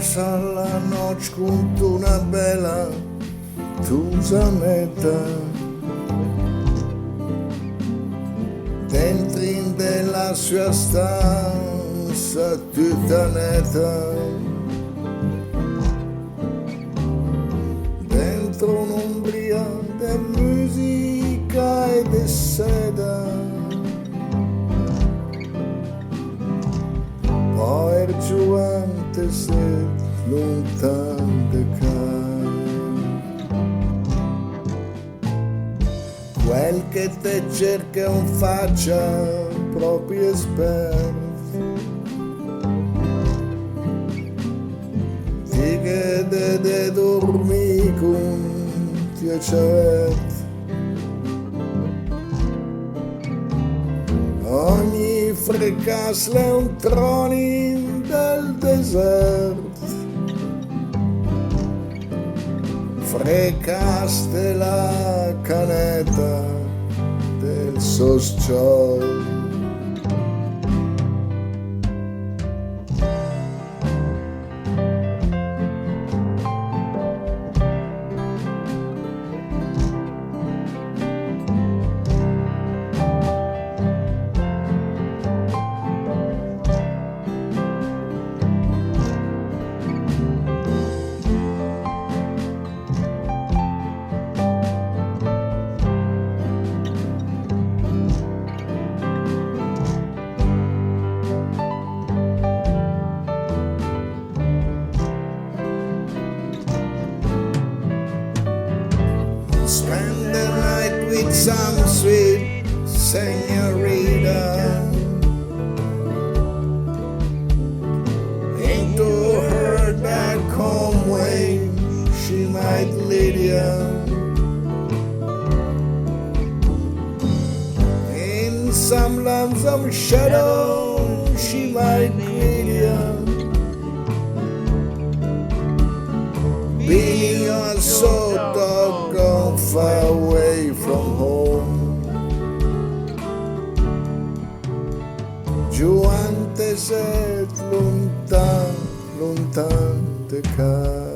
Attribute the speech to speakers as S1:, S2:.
S1: pasa la noche junto a una bella tusaneta, dentro della sua stanza tutta netta, dentro un'ombria di musica e di seda, poi il giovante se lontano da casa. Quel che te cerca un faccia proprio esperto, ti chiede di dormire con piacere. Ogni frecasse è un trono del deserto, frecaste la caneta del sosciò. Spend the night with some sweet señorita, into her back home way she might lead you. In some lonesome shadow she might greet you, being your so doggone far away from home. Giù antes et lontano, lontano de casa.